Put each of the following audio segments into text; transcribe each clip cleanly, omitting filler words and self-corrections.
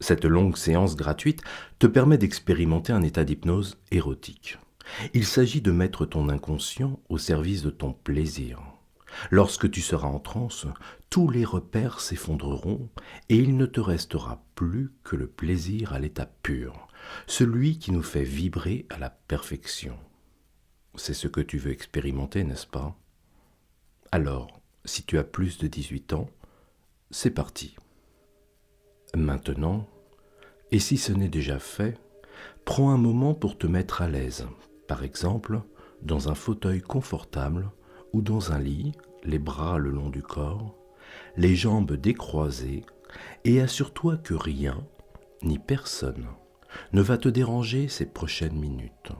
Cette longue séance gratuite te permet d'expérimenter un état d'hypnose érotique. Il s'agit de mettre ton inconscient au service de ton plaisir. Lorsque tu seras en transe, tous les repères s'effondreront et il ne te restera plus que le plaisir à l'état pur, celui qui nous fait vibrer à la perfection. C'est ce que tu veux expérimenter, n'est-ce pas? Alors, si tu as plus de 18 ans, c'est parti. Maintenant, et si ce n'est déjà fait, prends un moment pour te mettre à l'aise, par exemple dans un fauteuil confortable ou dans un lit, les bras le long du corps, les jambes décroisées, et assure-toi que rien, ni personne, ne va te déranger ces prochaines minutes.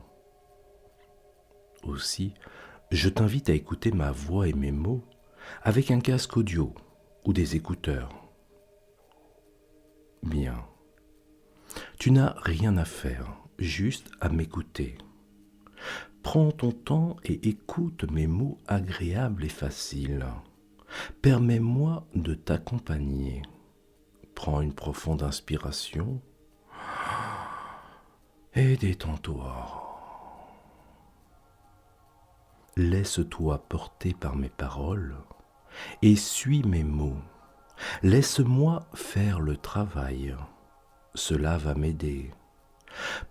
Aussi, je t'invite à écouter ma voix et mes mots avec un casque audio ou des écouteurs. Bien. Tu n'as rien à faire, juste à m'écouter. Prends ton temps et écoute mes mots agréables et faciles. Permets-moi de t'accompagner. Prends une profonde inspiration et détends-toi. Laisse-toi porter par mes paroles et suis mes mots. Laisse-moi faire le travail. Cela va m'aider.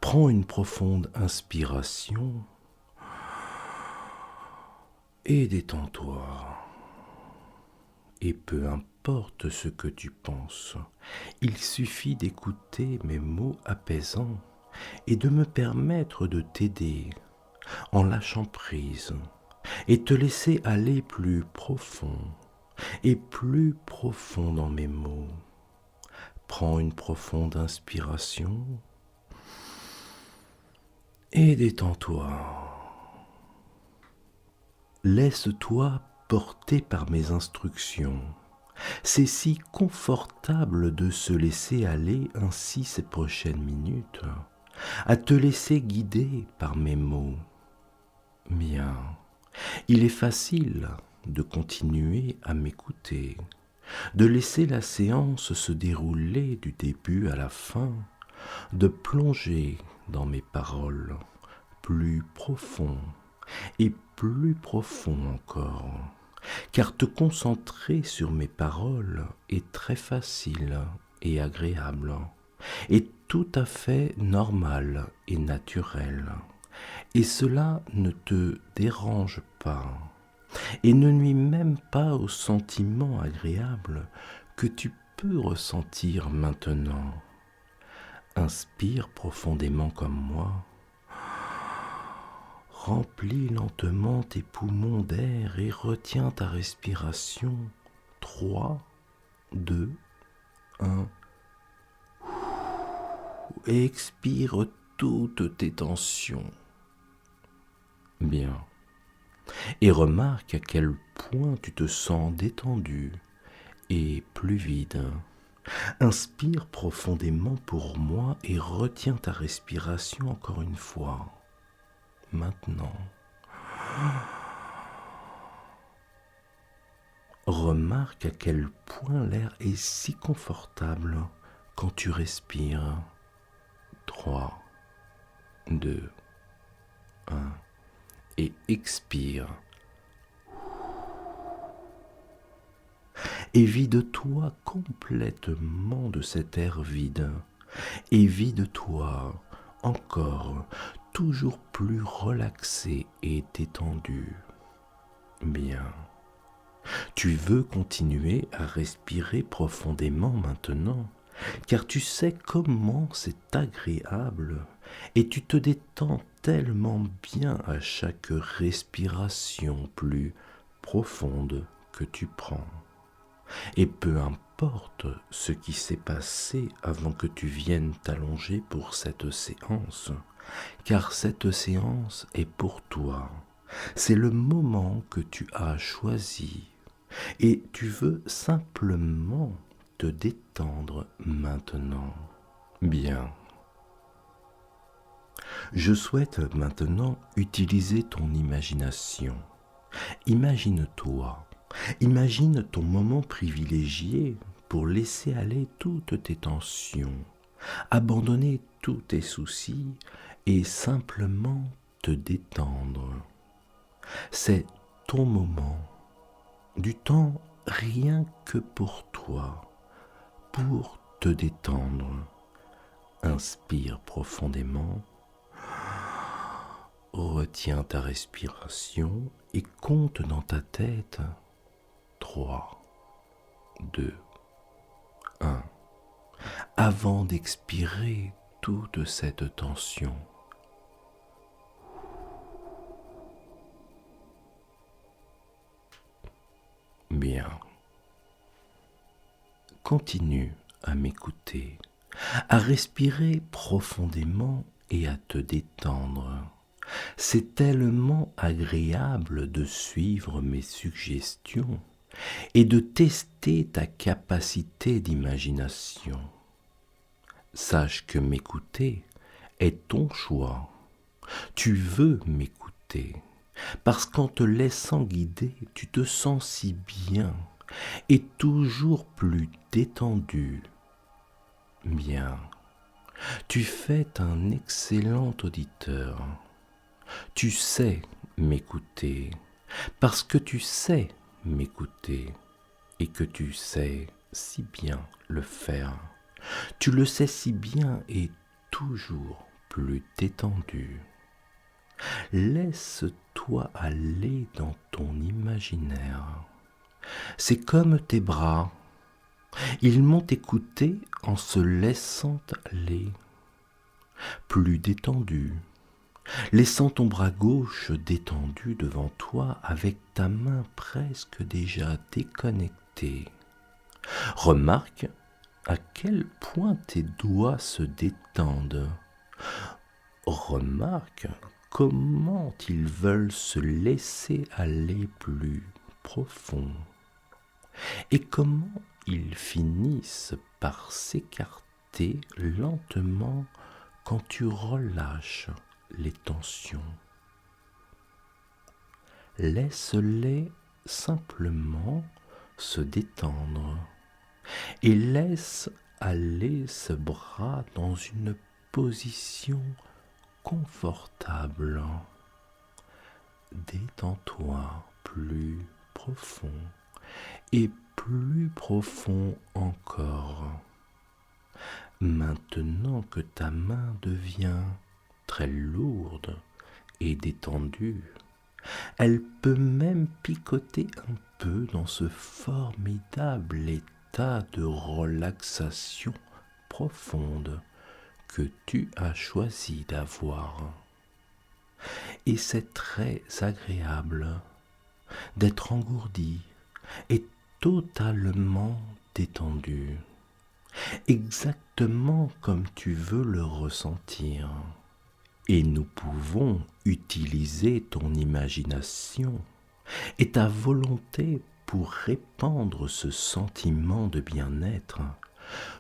Prends une profonde inspiration et détends-toi. Et peu importe ce que tu penses, il suffit d'écouter mes mots apaisants et de me permettre de t'aider en lâchant prise et te laisser aller plus profond et plus profond dans mes mots. Prends une profonde inspiration et détends-toi. Laisse-toi porter par mes instructions. C'est si confortable de se laisser aller ainsi ces prochaines minutes, à te laisser guider par mes mots. Bien, il est facile de continuer à m'écouter, de laisser la séance se dérouler du début à la fin, de plonger dans mes paroles plus profond et plus profond encore, car te concentrer sur mes paroles est très facile et agréable, et tout à fait normal et naturel, et cela ne te dérange pas, et ne nuit même pas au sentiment agréable que tu peux ressentir maintenant. Inspire profondément comme moi. Remplis lentement tes poumons d'air et retiens ta respiration. 3, 2, 1. Et expire toutes tes tensions. Bien. Et remarque à quel point tu te sens détendu et plus vide. Inspire profondément pour moi et retiens ta respiration encore une fois. Maintenant. Remarque à quel point l'air est si confortable quand tu respires. 3, 2, 1 et expire. Et vide-toi complètement de cet air vide. Et vide-toi encore, toujours plus relaxé et détendu. Bien. Tu veux continuer à respirer profondément maintenant, car tu sais comment c'est agréable et tu te détends tellement bien à chaque respiration plus profonde que tu prends. Et peu importe ce qui s'est passé avant que tu viennes t'allonger pour cette séance, car cette séance est pour toi. C'est le moment que tu as choisi et tu veux simplement te détendre maintenant. Bien. Je souhaite maintenant utiliser ton imagination. Imagine-toi. Imagine ton moment privilégié pour laisser aller toutes tes tensions abandonner tous tes soucis et simplement te détendre. C'est ton moment, du temps rien que pour toi, pour te détendre. Inspire profondément, retiens ta respiration et compte dans ta tête 3, 2, 1. Avant d'expirer toute cette tension. Bien. Continue à m'écouter, à respirer profondément et à te détendre. C'est tellement agréable de suivre mes suggestions et de tester ta capacité d'imagination. Sache que m'écouter est ton choix. Tu veux m'écouter, parce qu'en te laissant guider, tu te sens si bien et toujours plus détendu. Bien, tu fais un excellent auditeur. Tu sais m'écouter, parce que tu sais m'écouter et que tu sais si bien le faire. Tu le sais si bien et toujours plus détendu. Laisse-toi aller dans ton imaginaire. C'est comme tes bras. Ils m'ont écouté en se laissant aller. Plus détendu, laissant ton bras gauche détendu devant toi avec ta main presque déjà déconnectée. Remarque à quel point tes doigts se détendent. Remarque comment ils veulent se laisser aller plus profond et comment ils finissent par s'écarter lentement quand tu relâches les tensions. Laisse-les simplement se détendre et laisse aller ce bras dans une position confortable. Détends-toi plus profond et plus profond encore. Maintenant que ta main devient très lourde et détendue, elle peut même picoter un peu dans ce formidable état de relaxation profonde que tu as choisi d'avoir. Et c'est très agréable d'être engourdi et totalement détendu, exactement comme tu veux le ressentir. Et nous pouvons utiliser ton imagination et ta volonté pour répandre ce sentiment de bien-être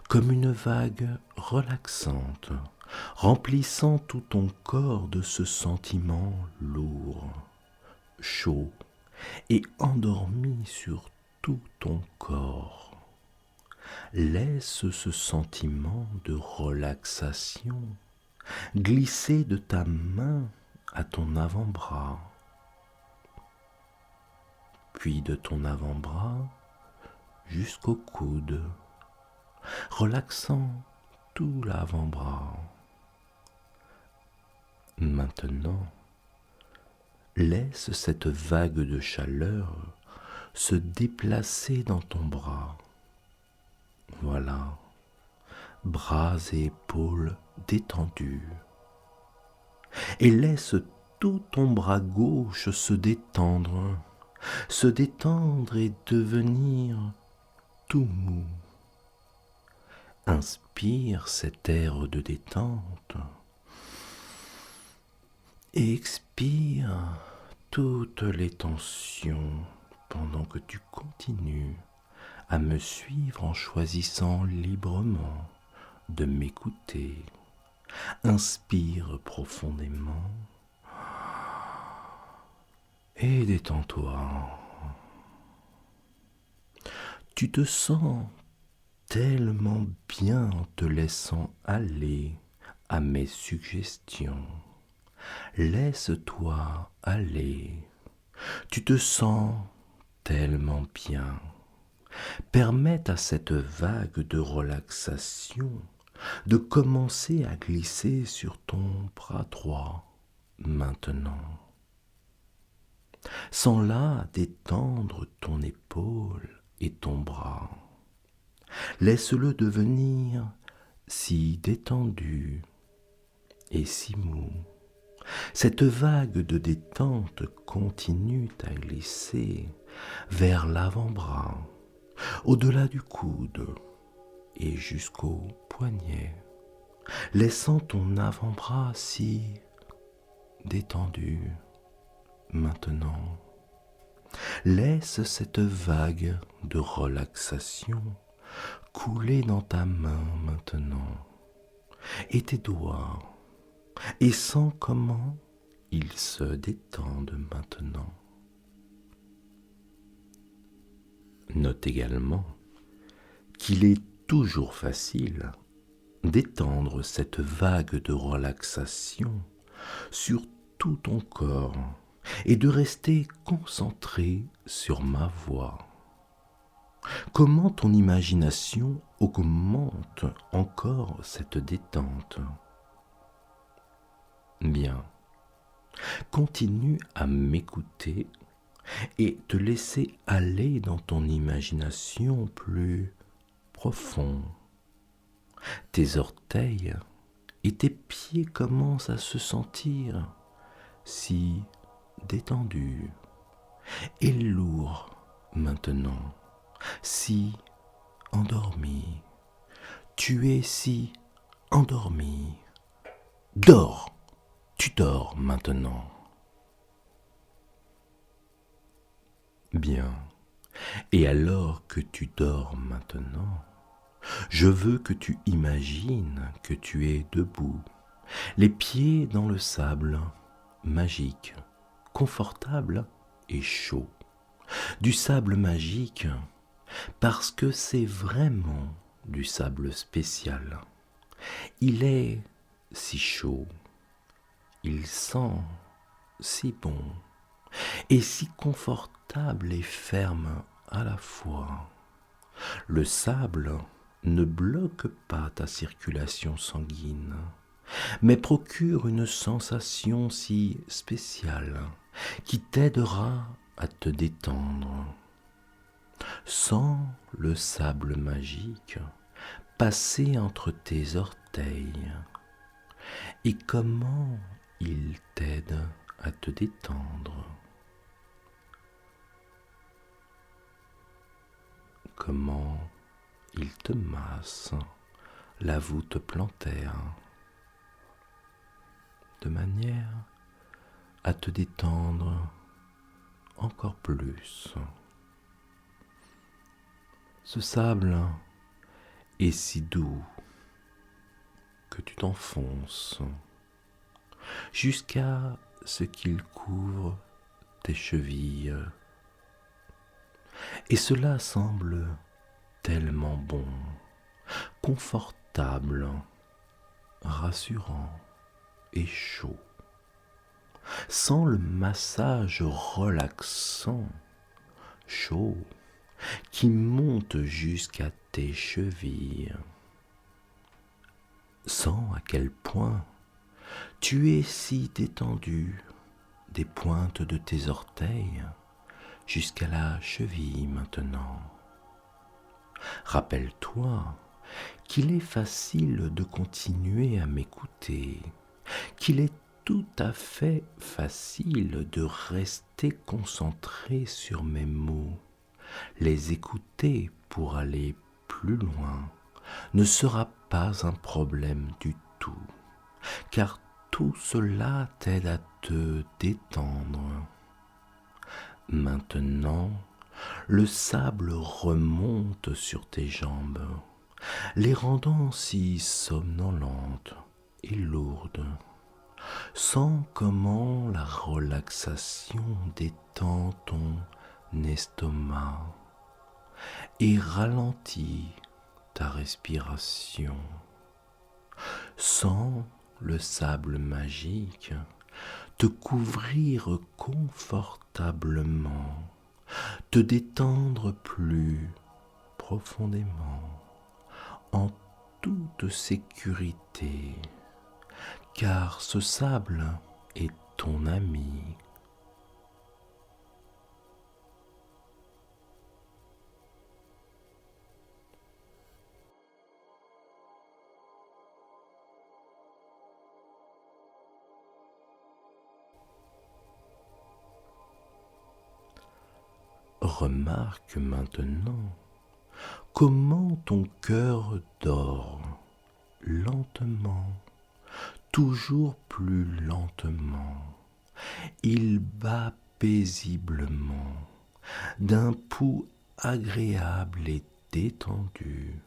comme une vague relaxante, remplissant tout ton corps de ce sentiment lourd, chaud et endormi sur tout ton corps. Laisse ce sentiment de relaxation glisser de ta main à ton avant-bras, puis de ton avant-bras jusqu'au coude, relaxant tout l'avant-bras. Maintenant, laisse cette vague de chaleur se déplacer dans ton bras. Voilà, bras et épaules détendus. Et laisse tout ton bras gauche se détendre et devenir tout mou. Inspire cet air de détente et expire toutes les tensions pendant que tu continues à me suivre en choisissant librement de m'écouter. Inspire profondément et détends-toi. Tu te sens tellement bien en te laissant aller à mes suggestions. Laisse-toi aller, tu te sens tellement bien. Permette à cette vague de relaxation de commencer à glisser sur ton bras droit maintenant. Sens-la détendre ton épaule et ton bras. Laisse-le devenir si détendu et si mou. Cette vague de détente continue à glisser vers l'avant-bras, au-delà du coude et jusqu'au poignet, laissant ton avant-bras si détendu maintenant. Laisse cette vague de relaxation couler dans ta main maintenant et tes doigts, et sens comment ils se détendent maintenant. Note également qu'il est toujours facile d'étendre cette vague de relaxation sur tout ton corps et de rester concentré sur ma voix. Comment ton imagination augmente encore cette détente? Bien, continue à m'écouter et te laisser aller dans ton imagination plus profond. Tes orteils et tes pieds commencent à se sentir si détendus et lourds maintenant, si endormis. Tu es si endormi. Dors, tu dors maintenant. Bien, et alors que tu dors maintenant, je veux que tu imagines que tu es debout, les pieds dans le sable, magique, confortable et chaud. Du sable magique, parce que c'est vraiment du sable spécial. Il est si chaud, il sent si bon, et si confortable et ferme à la fois. Le sable ne bloque pas ta circulation sanguine, mais procure une sensation si spéciale qui t'aidera à te détendre. Sens le sable magique passer entre tes orteils et comment il t'aide à te détendre. Comment il te masse la voûte plantaire de manière à te détendre encore plus. Ce sable est si doux que tu t'enfonces jusqu'à ce qu'il couvre tes chevilles. Et cela semble tellement bon, confortable, rassurant et chaud. Sens le massage relaxant, chaud, qui monte jusqu'à tes chevilles. Sens à quel point tu es si détendu des pointes de tes orteils jusqu'à la cheville maintenant. Rappelle-toi qu'il est facile de continuer à m'écouter, qu'il est tout à fait facile de rester concentré sur mes mots. Les écouter pour aller plus loin ne sera pas un problème du tout, car tout cela t'aide à te détendre. Maintenant, le sable remonte sur tes jambes, les rendant si somnolentes et lourdes. Sens comment la relaxation détend ton estomac et ralentit ta respiration. Sens le sable magique te couvrir confortablement, te détendre plus profondément, en toute sécurité, car ce sable est ton ami. Remarque maintenant comment ton cœur dort lentement, toujours plus lentement. Il bat paisiblement d'un pouls agréable et détendu,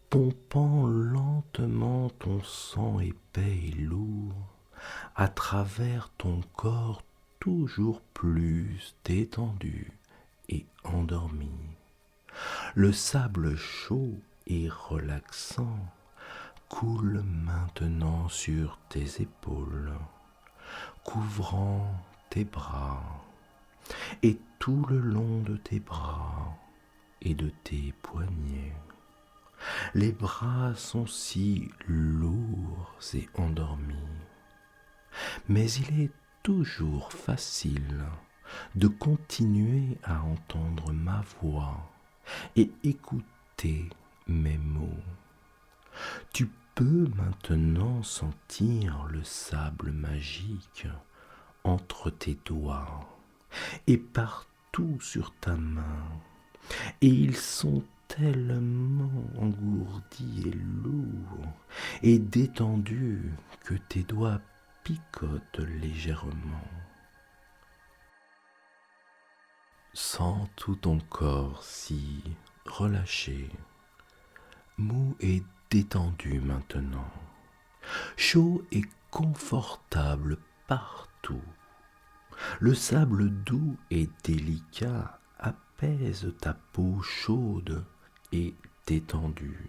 pompant lentement ton sang épais et lourd à travers ton corps toujours plus détendu et endormi. Le sable chaud et relaxant coule maintenant sur tes épaules, couvrant tes bras et tout le long de tes bras et de tes poignets. Les bras sont si lourds et endormis, mais il est toujours facile de continuer à entendre ma voix et écouter mes mots. Tu peux maintenant sentir le sable magique entre tes doigts et partout sur ta main, et ils sont tellement engourdis et lourds et détendus que tes doigts picotent légèrement. Sens tout ton corps si relâché, mou et détendu maintenant, chaud et confortable partout. Le sable doux et délicat apaise ta peau chaude et détendue.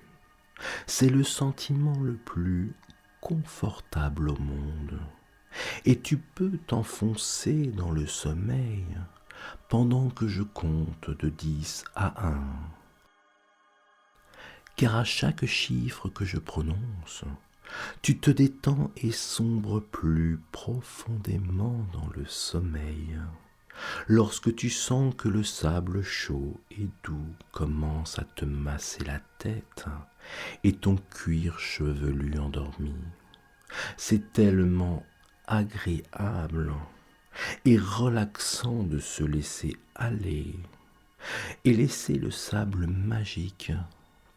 C'est le sentiment le plus confortable au monde, et tu peux t'enfoncer dans le sommeil pendant que je compte de 10 à 1. Car à chaque chiffre que je prononce, tu te détends et sombres plus profondément dans le sommeil. Lorsque tu sens que le sable chaud et doux commence à te masser la tête et ton cuir chevelu endormi, c'est tellement agréable et relaxant de se laisser aller et laisser le sable magique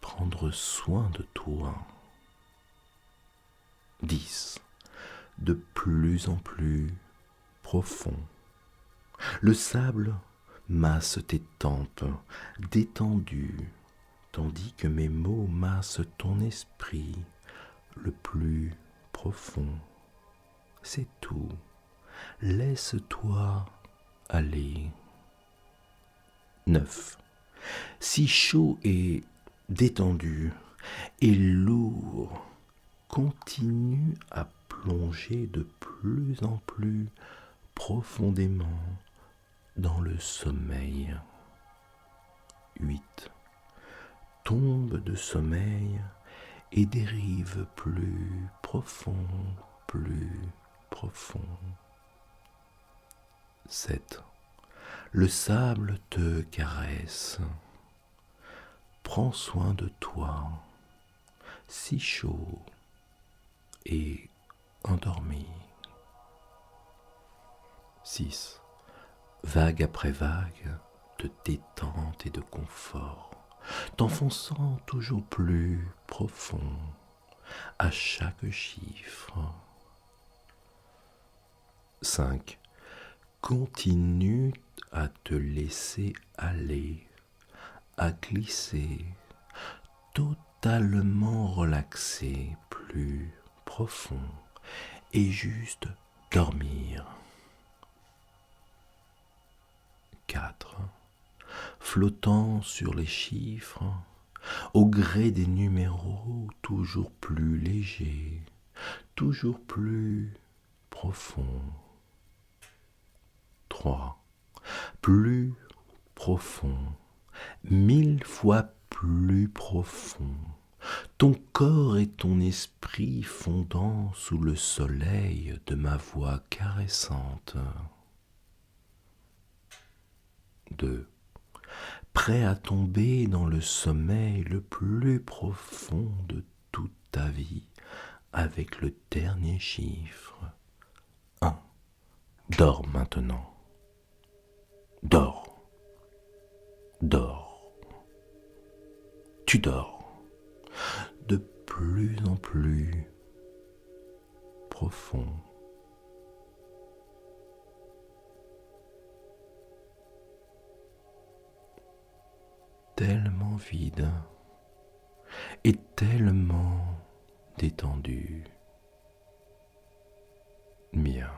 prendre soin de toi. 10. De plus en plus profond. Le sable masse tes tempes détendues, tandis que mes mots massent ton esprit le plus profond. C'est tout. Laisse-toi aller. 9. Si chaud et détendu et lourd, continue à plonger de plus en plus profondément dans le sommeil. 8. Tombe de sommeil et dérive plus profond, plus profond. 7. Le sable te caresse. Prends soin de toi, si chaud et endormi. 6. Vague après vague de détente et de confort, t'enfonçant toujours plus profond à chaque chiffre. 5. Continue à te laisser aller, à glisser, totalement relaxé, plus profond, et juste dormir. 4. Flottant sur les chiffres au gré des numéros toujours plus légers, toujours plus profonds. 3. Plus profond, 1000 fois plus profond, ton corps et ton esprit fondant sous le soleil de ma voix caressante. 2. Prêt à tomber dans le sommeil le plus profond de toute ta vie avec le dernier chiffre. 1. Dors maintenant. Dors. Dors. Tu dors. De plus en plus profond. Tellement vide et tellement détendu. Bien.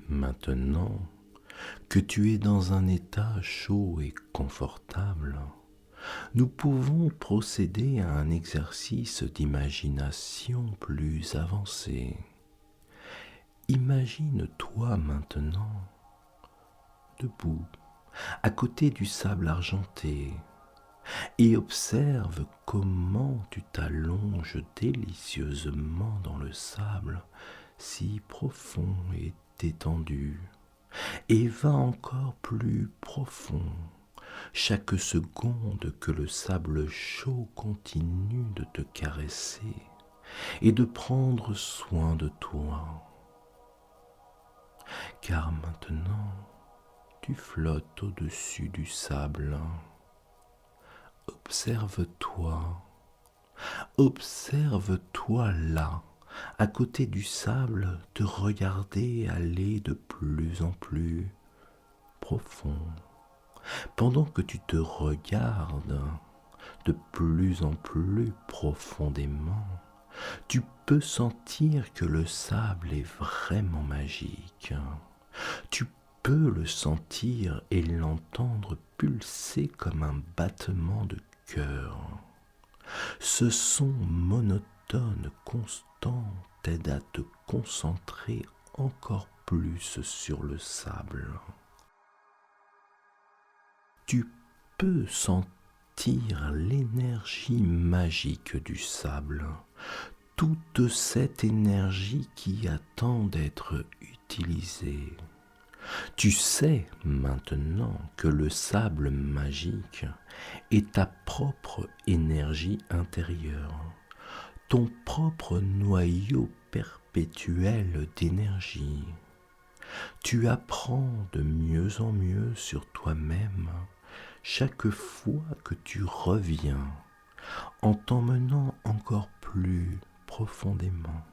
Maintenant que tu es dans un état chaud et confortable, nous pouvons procéder à un exercice d'imagination plus avancé. Imagine-toi maintenant debout, à côté du sable argenté, et observe comment tu t'allonges délicieusement dans le sable, si profond et détendu, et va encore plus profond, chaque seconde que le sable chaud continue de te caresser et de prendre soin de toi. Car maintenant, tu flottes au-dessus du sable. Observe-toi, observe-toi là, à côté du sable, te regarder aller de plus en plus profond. Pendant que tu te regardes de plus en plus profondément, tu peux sentir que le sable est vraiment magique. Tu peux le sentir et l'entendre pulser comme un battement de cœur. Ce son monotone, constant, t'aide à te concentrer encore plus sur le sable. Tu peux sentir l'énergie magique du sable, toute cette énergie qui attend d'être utilisée. Tu sais maintenant que le sable magique est ta propre énergie intérieure, ton propre noyau perpétuel d'énergie. Tu apprends de mieux en mieux sur toi-même chaque fois que tu reviens, en t'emmenant encore plus profondément,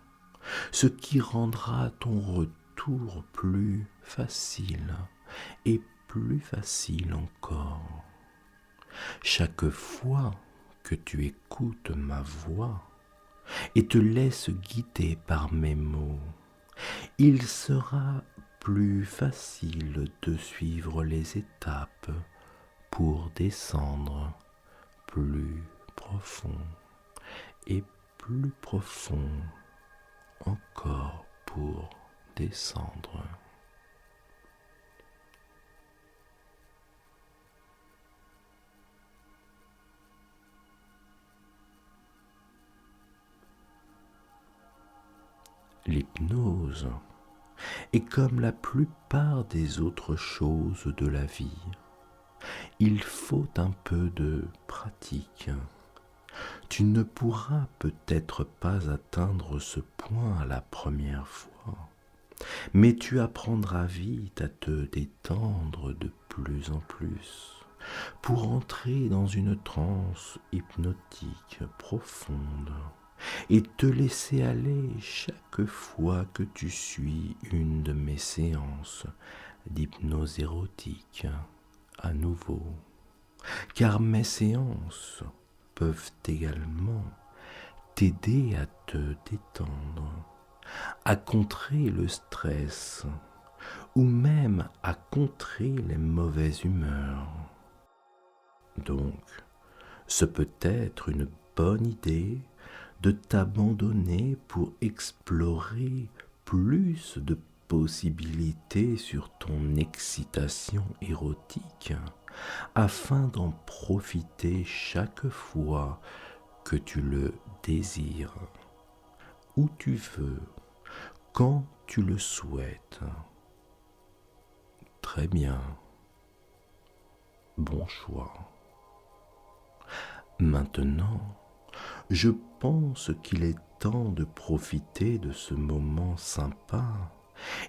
ce qui rendra ton retour plus facile et plus facile encore. Chaque fois que tu écoutes ma voix et te laisses guider par mes mots, il sera plus facile de suivre les étapes pour descendre plus profond et plus profond encore pour descendre. L'hypnose est comme la plupart des autres choses de la vie. Il faut un peu de pratique. Tu ne pourras peut-être pas atteindre ce point à la première fois, mais tu apprendras vite à te détendre de plus en plus pour entrer dans une transe hypnotique profonde et te laisser aller chaque fois que tu suis une de mes séances d'hypnose érotique à nouveau, car mes séances peuvent également t'aider à te détendre, à contrer le stress ou même à contrer les mauvaises humeurs. Donc, ce peut être une bonne idée de t'abandonner pour explorer plus de possibilités sur ton excitation érotique afin d'en profiter chaque fois que tu le désires, où tu veux, quand tu le souhaites. Très bien, bon choix. Maintenant, je pense qu'il est temps de profiter de ce moment sympa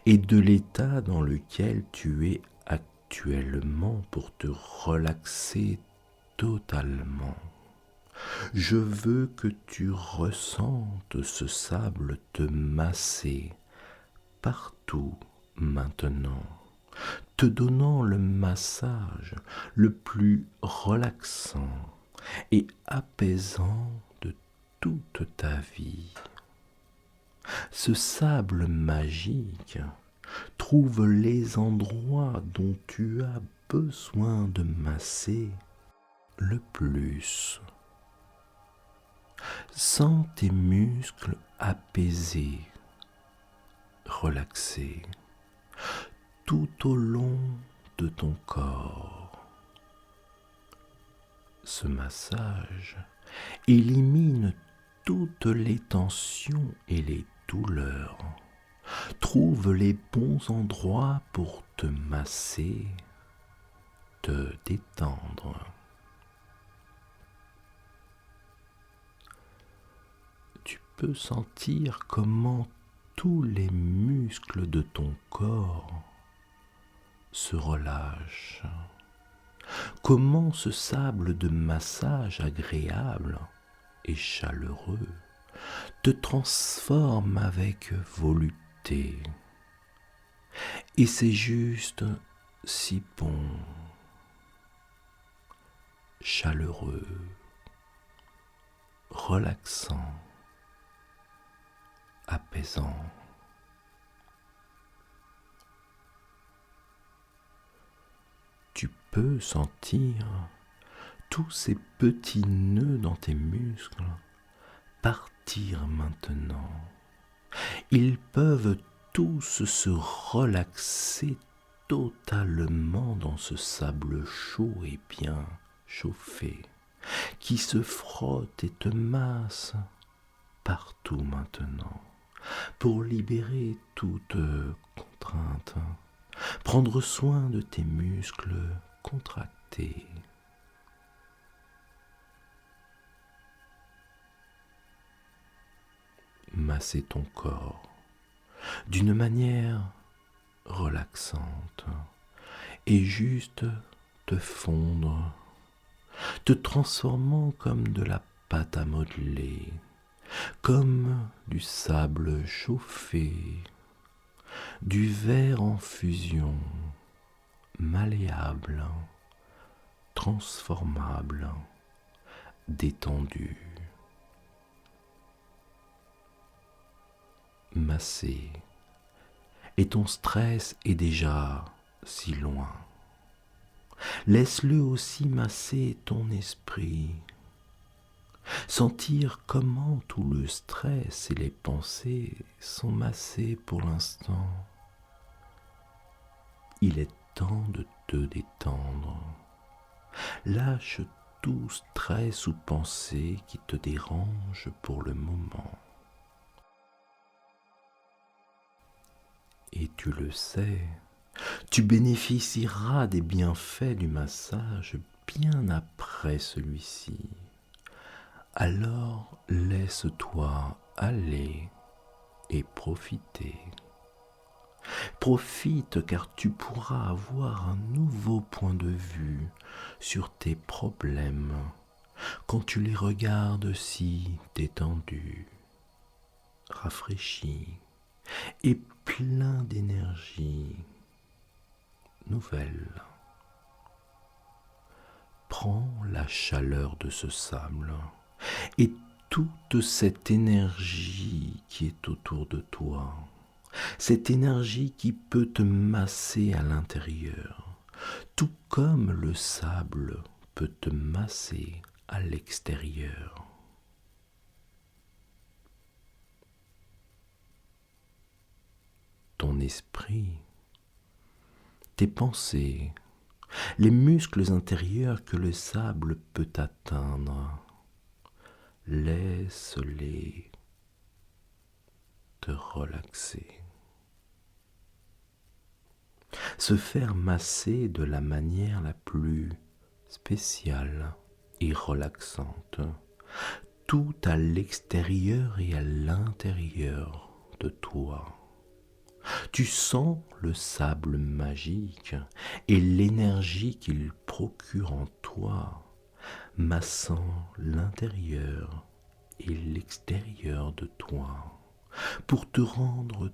et de l'état dans lequel tu es actuellement pour te relaxer totalement. Je veux que tu ressentes ce sable te masser partout maintenant, te donnant le massage le plus relaxant et apaisant de toute ta vie. Ce sable magique trouve les endroits dont tu as besoin de masser le plus. Sens tes muscles apaisés, relaxés, tout au long de ton corps. Ce massage élimine toutes les tensions et les douleurs. Trouve les bons endroits pour te masser, te détendre. Tu peux sentir comment tous les muscles de ton corps se relâchent. Comment ce sable de massage agréable et chaleureux te transforme avec volupté. Et c'est juste si bon, chaleureux, relaxant, apaisant. Tu peux sentir tous ces petits nœuds dans tes muscles partir maintenant. Ils peuvent tous se relaxer totalement dans ce sable chaud et bien chauffé qui se frotte et te masse partout maintenant pour libérer toute contrainte, prendre soin de tes muscles contractés. Masser ton corps d'une manière relaxante et juste te fondre, te transformant comme de la pâte à modeler, comme du sable chauffé, du verre en fusion, malléable, transformable, détendu. Masser, et ton stress est déjà si loin. Laisse-le aussi masser ton esprit. Sentir comment tout le stress et les pensées sont massés pour l'instant. Il est temps de te détendre. Lâche tout stress ou pensée qui te dérange pour le moment. Et tu le sais, tu bénéficieras des bienfaits du massage bien après celui-ci. Alors laisse-toi aller et profiter. Profite car tu pourras avoir un nouveau point de vue sur tes problèmes quand tu les regardes si détendus, rafraîchis et plein d'énergie nouvelle. Prends la chaleur de ce sable et toute cette énergie qui est autour de toi, cette énergie qui peut te masser à l'intérieur, tout comme le sable peut te masser à l'extérieur. Ton esprit, tes pensées, les muscles intérieurs que le sable peut atteindre, laisse-les te relaxer. Se faire masser de la manière la plus spéciale et relaxante, tout à l'extérieur et à l'intérieur de toi. Tu sens le sable magique et l'énergie qu'il procure en toi, massant l'intérieur et l'extérieur de toi, pour te rendre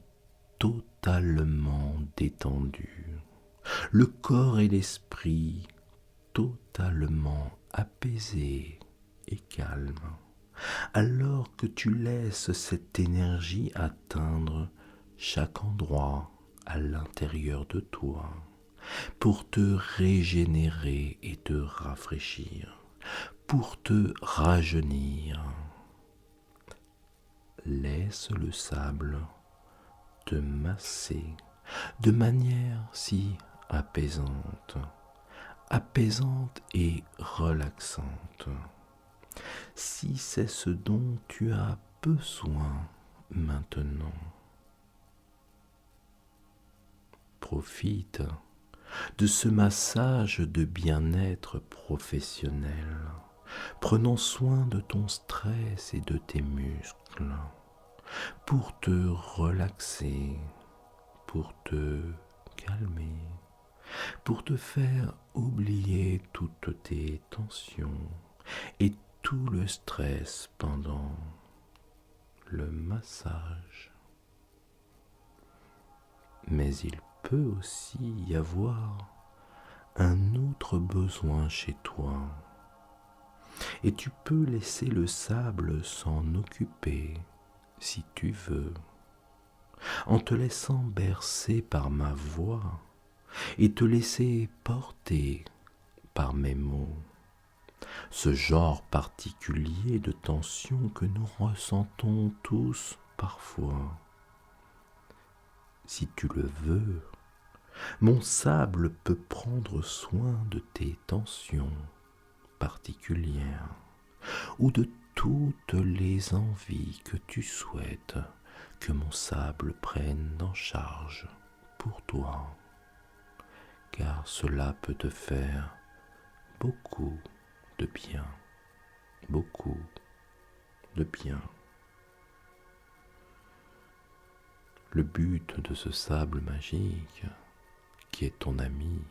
totalement détendu, le corps et l'esprit totalement apaisés et calmes, alors que tu laisses cette énergie atteindre chaque endroit à l'intérieur de toi pour te régénérer et te rafraîchir, pour te rajeunir. Laisse le sable te masser de manière si apaisante, apaisante et relaxante. Si c'est ce dont tu as besoin maintenant, profite de ce massage de bien-être professionnel, prenant soin de ton stress et de tes muscles, pour te relaxer, pour te calmer, pour te faire oublier toutes tes tensions et tout le stress pendant le massage. Mais il peut aussi y avoir un autre besoin chez toi, et tu peux laisser le sable s'en occuper si tu veux, en te laissant bercer par ma voix et te laisser porter par mes mots, ce genre particulier de tension que nous ressentons tous parfois. Si tu le veux, mon sable peut prendre soin de tes tensions particulières ou de toutes les envies que tu souhaites que mon sable prenne en charge pour toi, car cela peut te faire beaucoup de bien, beaucoup de bien. Le but de ce sable magique, qui est ton ami,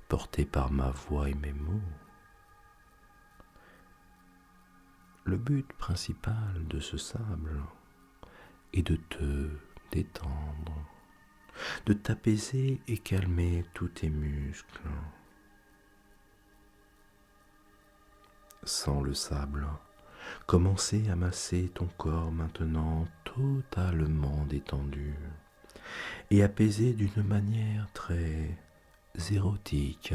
porté par ma voix et mes mots, le but principal de ce sable est de te détendre, de t'apaiser et calmer tous tes muscles. Sans le sable, commencez à masser ton corps maintenant totalement détendu et apaisé d'une manière très érotique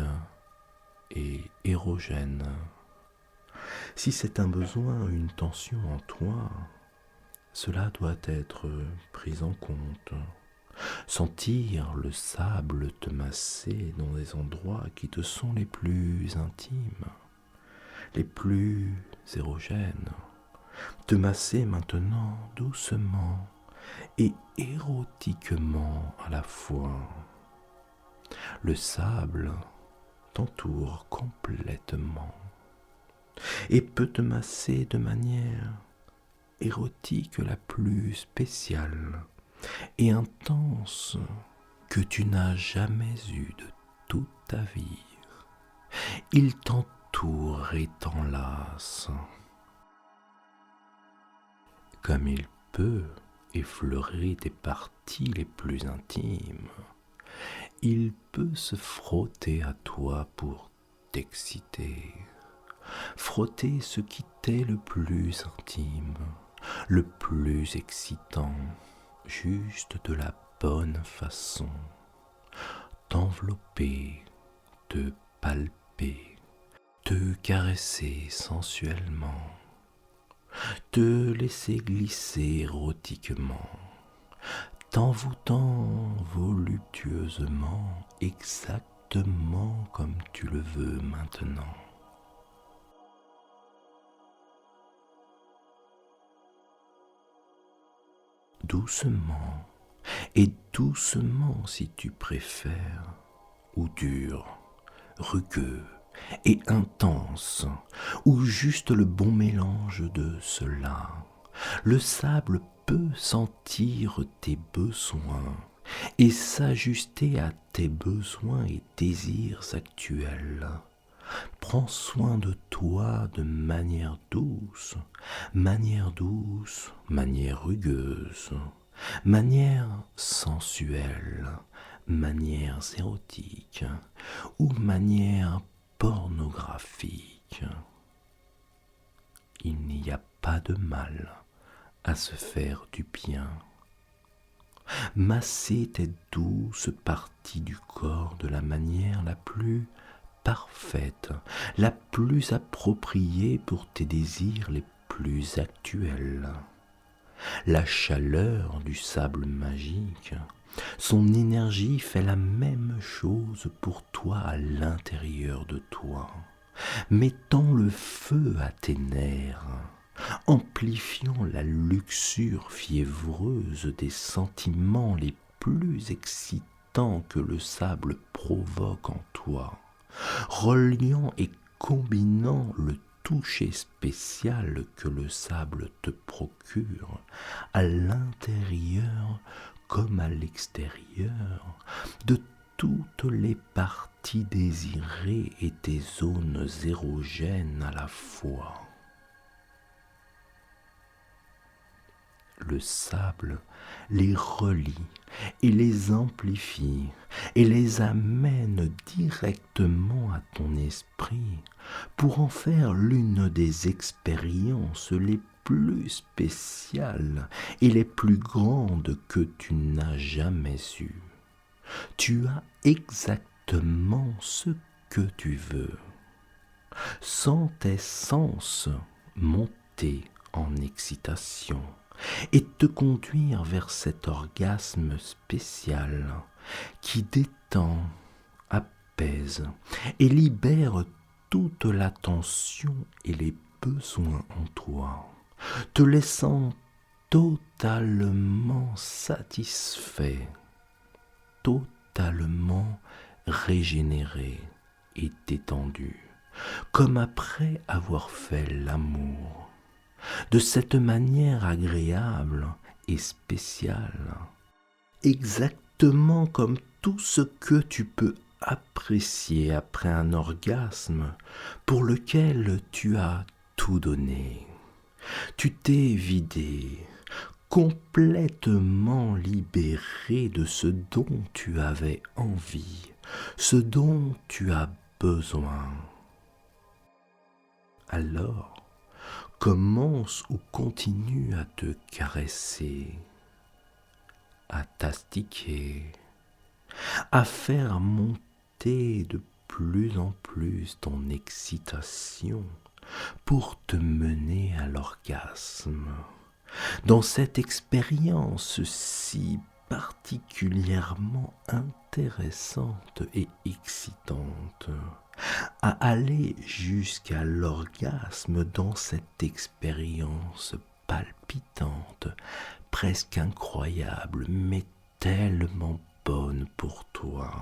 et érogène. Si c'est un besoin, une tension en toi, cela doit être pris en compte. Sentir le sable te masser dans des endroits qui te sont les plus intimes, les plus érogènes. Te masser maintenant doucement et érotiquement à la fois. Le sable t'entoure complètement et peut te masser de manière érotique la plus spéciale et intense que tu n'as jamais eue de toute ta vie. Il t'entoure et t'enlace, comme il peut effleurer tes parties les plus intimes. Il peut se frotter à toi pour t'exciter, frotter ce qui t'est le plus intime, le plus excitant, juste de la bonne façon, t'envelopper, te palper, te caresser sensuellement, te laisser glisser érotiquement, t'envoûtant voluptueusement, exactement comme tu le veux maintenant. Doucement, et doucement si tu préfères, ou dur, rugueux et intense, ou juste le bon mélange de cela. Le sable peut sentir tes besoins et s'ajuster à tes besoins et désirs actuels. Prends soin de toi de manière douce, manière rugueuse, manière sensuelle, manière érotique ou manière pornographique. Il n'y a pas de mal à se faire du bien. Masser tes douces parties du corps de la manière la plus parfaite, la plus appropriée pour tes désirs les plus actuels. La chaleur du sable magique, son énergie fait la même chose pour toi à l'intérieur de toi, mettant le feu à tes nerfs, amplifiant la luxure fiévreuse des sentiments les plus excitants que le sable provoque en toi, reliant et combinant le toucher spécial que le sable te procure à l'intérieur comme à l'extérieur de toutes les parties désirées et des zones érogènes à la fois. Le sable les relie et les amplifie et les amène directement à ton esprit pour en faire l'une des expériences les plus spéciales et les plus grandes que tu n'as jamais eues. Tu as exactement ce que tu veux. Sens tes sens monter en excitation et te conduire vers cet orgasme spécial qui détend, apaise et libère toute la tension et les besoins en toi, te laissant totalement satisfait, totalement régénéré et détendu, comme après avoir fait l'amour, de cette manière agréable et spéciale, exactement comme tout ce que tu peux apprécier après un orgasme pour lequel tu as tout donné. Tu t'es vidé, complètement libéré de ce dont tu avais envie, ce dont tu as besoin. Alors, commence ou continue à te caresser, à t'astiquer, à faire monter de plus en plus ton excitation pour te mener à l'orgasme. Dans cette expérience si particulièrement intéressante et excitante, à aller jusqu'à l'orgasme dans cette expérience palpitante, presque incroyable, mais tellement bonne pour toi,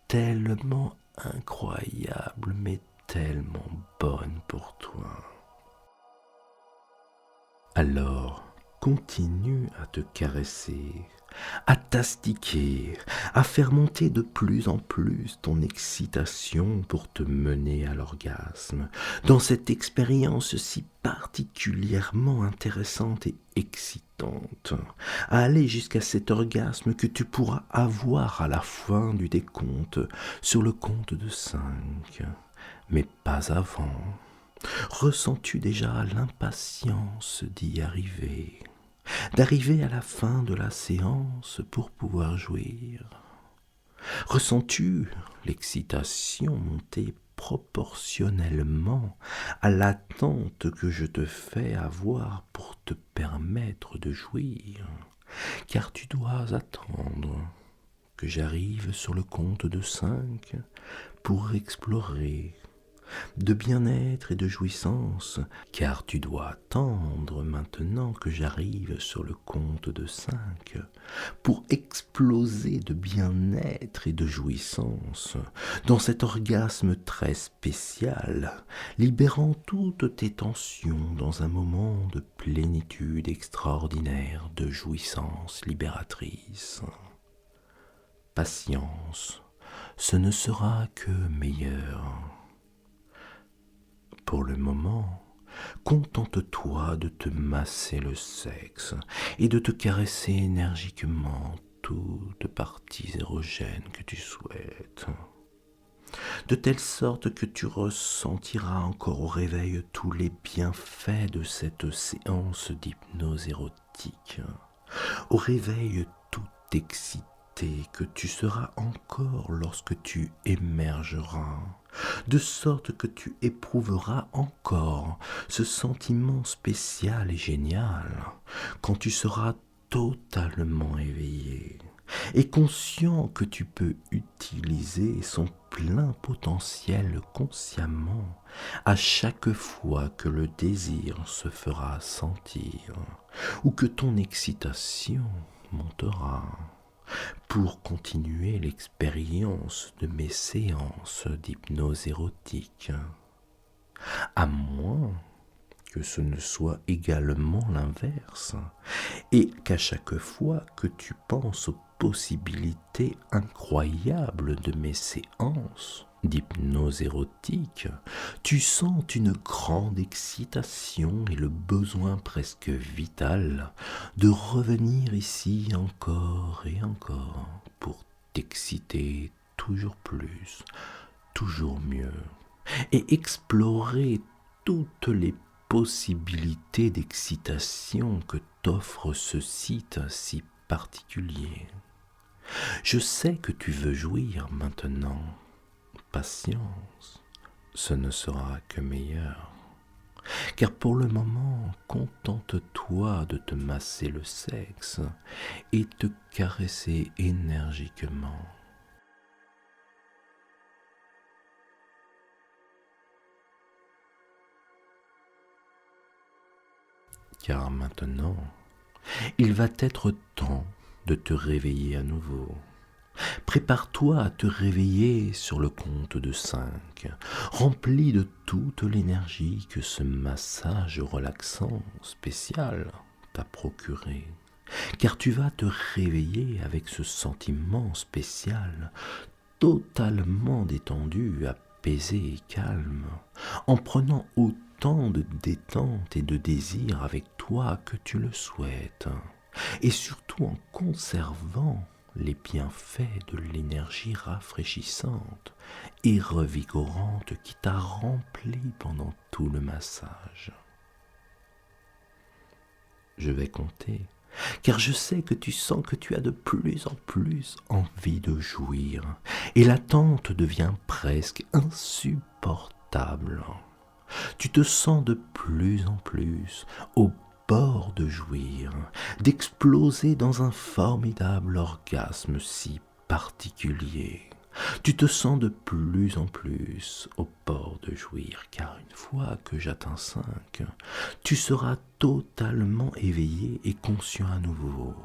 tellement incroyable, mais tellement bonne pour toi. Alors, continue à te caresser, à t'astiquer, à faire monter de plus en plus ton excitation pour te mener à l'orgasme, dans cette expérience si particulièrement intéressante et excitante, à aller jusqu'à cet orgasme que tu pourras avoir à la fin du décompte, sur le compte de 5. mais pas avant. Ressens-tu déjà l'impatience d'y arriver, d'arriver à la fin de la séance pour pouvoir jouir? Ressens-tu l'excitation monter proportionnellement à l'attente que je te fais avoir pour te permettre de jouir? Car tu dois attendre que j'arrive sur le compte de 5 pour explorer de bien-être et de jouissance, car tu dois attendre maintenant que j'arrive sur le compte de 5 pour exploser de bien-être et de jouissance dans cet orgasme très spécial, libérant toutes tes tensions dans un moment de plénitude extraordinaire de jouissance libératrice. Patience, ce ne sera que meilleur. Pour le moment, contente-toi de te masser le sexe et de te caresser énergiquement toutes parties érogènes que tu souhaites, de telle sorte que tu ressentiras encore au réveil tous les bienfaits de cette séance d'hypnose érotique, au réveil tout excité que tu seras encore lorsque tu émergeras, de sorte que tu éprouveras encore ce sentiment spécial et génial quand tu seras totalement éveillé et conscient que tu peux utiliser son plein potentiel consciemment à chaque fois que le désir se fera sentir ou que ton excitation montera, pour continuer l'expérience de mes séances d'hypnose érotique, à moins que ce ne soit également l'inverse, et qu'à chaque fois que tu penses aux possibilités incroyables de mes séances d'hypnose érotique, tu sens une grande excitation et le besoin presque vital de revenir ici encore et encore pour t'exciter toujours plus, toujours mieux, et explorer toutes les possibilités d'excitation que t'offre ce site si particulier. Je sais que tu veux jouir maintenant. Patience, ce ne sera que meilleur. Car pour le moment, contente-toi de te masser le sexe et te caresser énergiquement. Car maintenant, il va être temps de te réveiller à nouveau. Prépare-toi à te réveiller sur le compte de 5, rempli de toute l'énergie que ce massage relaxant spécial t'a procuré. Car tu vas te réveiller avec ce sentiment spécial, totalement détendu, apaisé et calme, en prenant autant de détente et de désir avec toi que tu le souhaites, et surtout en conservant les bienfaits de l'énergie rafraîchissante et revigorante qui t'a rempli pendant tout le massage. Je vais compter, car je sais que tu sens que tu as de plus en plus envie de jouir, et l'attente devient presque insupportable. Tu te sens de plus en plus au bord de jouir, d'exploser dans un formidable orgasme si particulier. Tu te sens de plus en plus au bord de jouir, car une fois que j'atteins 5, tu seras totalement éveillé et conscient à nouveau.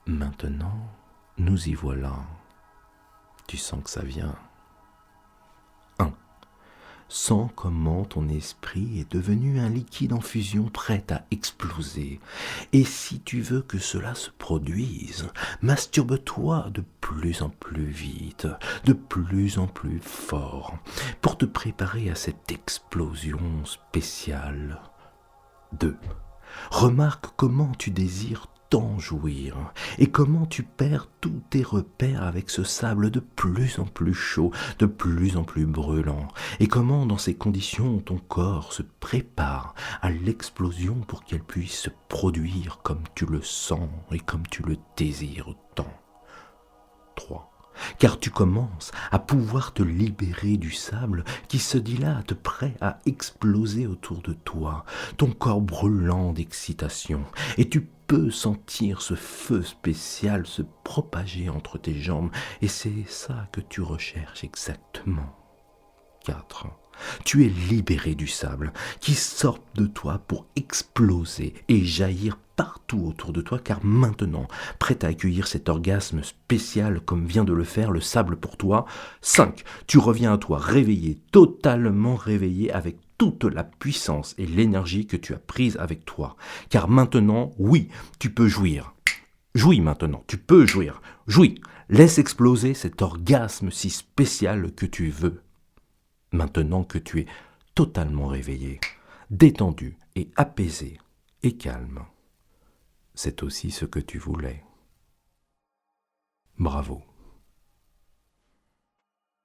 Maintenant, nous y voilà. Tu sens que ça vient. 1. Sens comment ton esprit est devenu un liquide en fusion prêt à exploser. Et si tu veux que cela se produise, masturbe-toi de plus en plus vite, de plus en plus fort, pour te préparer à cette explosion spéciale. 2. Remarque comment tu désires tant jouir, et comment tu perds tous tes repères avec ce sable de plus en plus chaud, de plus en plus brûlant, et comment dans ces conditions ton corps se prépare à l'explosion pour qu'elle puisse se produire comme tu le sens et comme tu le désires tant. 3. Car tu commences à pouvoir te libérer du sable qui se dilate prêt à exploser autour de toi, ton corps brûlant d'excitation, et tu peux sentir ce feu spécial se propager entre tes jambes, et c'est ça que tu recherches exactement. 4. Tu es libéré du sable qui sort de toi pour exploser et jaillir partout autour de toi, car maintenant, prêt à accueillir cet orgasme spécial comme vient de le faire le sable pour toi. 5. Tu reviens à toi réveillé, totalement réveillé, avec toute la puissance et l'énergie que tu as prise avec toi. Car maintenant, oui, tu peux jouir. Jouis maintenant, tu peux jouir. Jouis. Laisse exploser cet orgasme si spécial que tu veux. Maintenant que tu es totalement réveillé, détendu et apaisé et calme. C'est aussi ce que tu voulais. Bravo.